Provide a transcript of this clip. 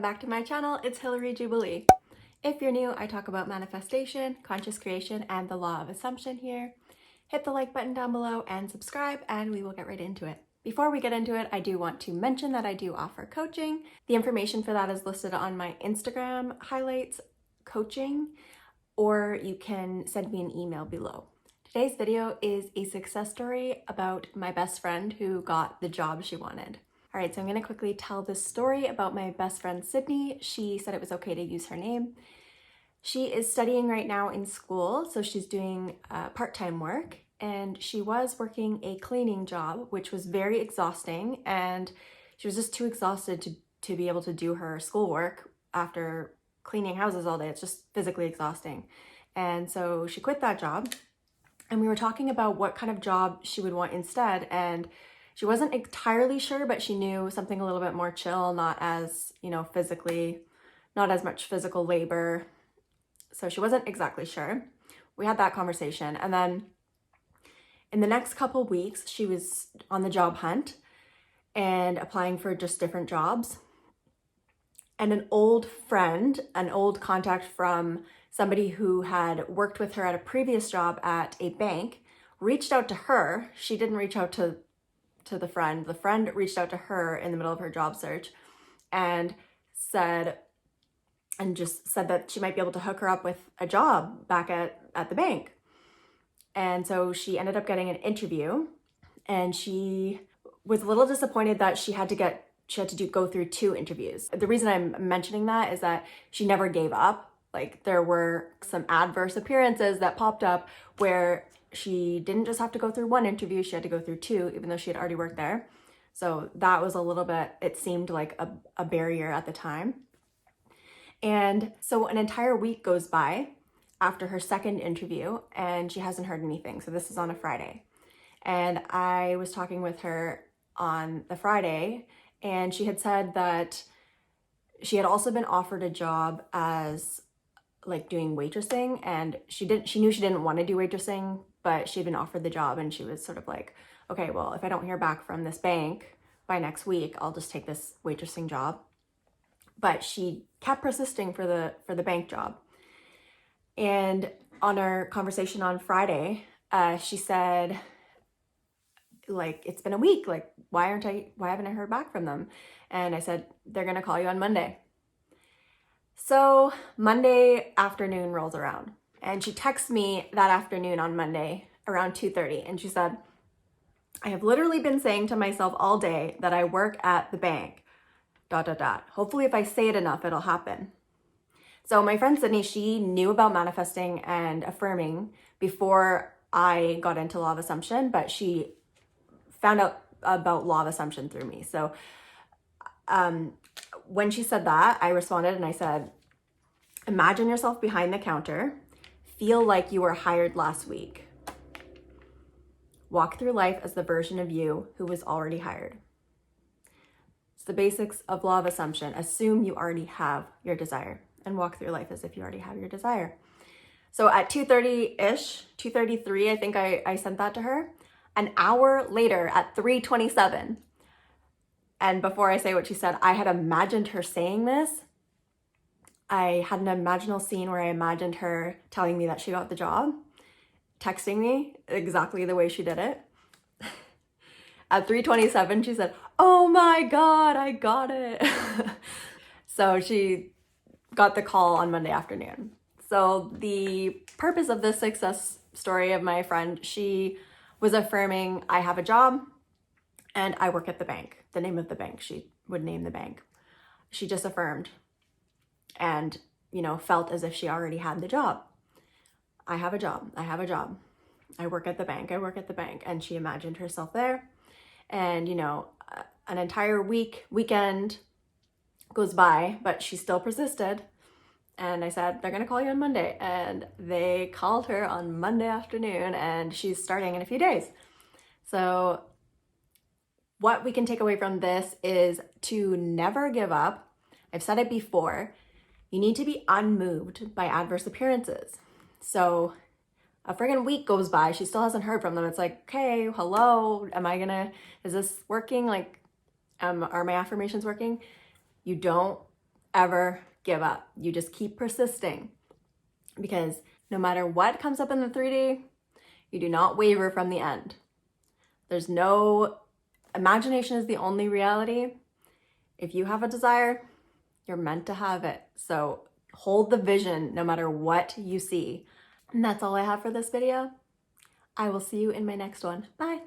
back to my channel. It's Hillary Jubilee. If you're new, I talk about manifestation, conscious creation, and the law of assumption here. Hit the like button down below and subscribe, and we will get right into it. Before we get into it, I do want to mention that I do offer coaching. The information for that is listed on my Instagram highlights coaching, or you can send me an email below. Today's video is a success story about my best friend who got the job she wanted. All right, so I'm gonna quickly tell this story about my best friend, Sydney. She said it was okay to use her name. She is studying right now in school, so she's doing part-time work, and she was working a cleaning job, which was very exhausting, and she was just too exhausted to be able to do her schoolwork after cleaning houses all day. It's just physically exhausting. And so she quit that job, and we were talking about what kind of job she would want instead, and she wasn't entirely sure, but she knew something a little bit more chill, not as, not as much physical labor. So she wasn't exactly sure. We had that conversation. And then in the next couple weeks, she was on the job hunt and applying for just different jobs. And an old friend, an old contact from somebody who had worked with her at a previous job at a bank, reached out to her. She didn't reach out to the friend. The friend reached out to her in the middle of her job search and just said that she might be able to hook her up with a job back at the bank. And so she ended up getting an interview, and she was a little disappointed that she had to go through 2 interviews. The reason I'm mentioning that is that she never gave up. Like, there were some adverse appearances that popped up where she didn't just have to go through 1 interview, she had to go through 2, even though she had already worked there. So that was a little bit, it seemed like a barrier at the time. And so an entire week goes by after her 2nd interview, and she hasn't heard anything. So this is on a Friday. And I was talking with her on the Friday, and she had said that she had also been offered a job as doing waitressing, and she knew she didn't want to do waitressing, but she'd been offered the job, and she was sort of like, okay, well, if I don't hear back from this bank by next week, I'll just take this waitressing job. But she kept persisting for the bank job. And on our conversation on Friday, she said, it's been a week, why haven't I heard back from them? And I said, they're gonna call you on Monday. So Monday afternoon rolls around, and she texts me that afternoon on Monday around 2:30, and she said, I have literally been saying to myself all day that I work at the bank, ... Hopefully if I say it enough, it'll happen. So my friend Sydney, she knew about manifesting and affirming before I got into law of assumption, but she found out about law of assumption through me. So when she said that, I responded and I said, imagine yourself behind the counter, feel like you were hired last week. Walk through life as the version of you who was already hired. It's the basics of law of assumption. Assume you already have your desire and walk through life as if you already have your desire. So at 2:30-ish, 2:33, I think I sent that to her. An hour later at 3:27, and before I say what she said, I had imagined her saying this. I had an imaginal scene where I imagined her telling me that she got the job, texting me exactly the way she did it. At 3:27, she said, oh my God, I got it. So she got the call on Monday afternoon. So the purpose of this success story of my friend, she was affirming, I have a job and I work at the bank. The name of the bank, she would name the bank. She just affirmed and, felt as if she already had the job. I have a job. I have a job. I work at the bank. I work at the bank. And she imagined herself there. And, an entire weekend goes by, but she still persisted. And I said, they're going to call you on Monday. And they called her on Monday afternoon, and she's starting in a few days. So what we can take away from this is to never give up. I've said it before. You need to be unmoved by adverse appearances. So a friggin' week goes by, she still hasn't heard from them. It's like, okay, hello, is this working? Are my affirmations working? You don't ever give up. You just keep persisting, because no matter what comes up in the 3D, you do not waver from the end. There's no, imagination is the only reality. If you have a desire, you're meant to have it. So hold the vision no matter what you see. And that's all I have for this video. I will see you in my next one. Bye.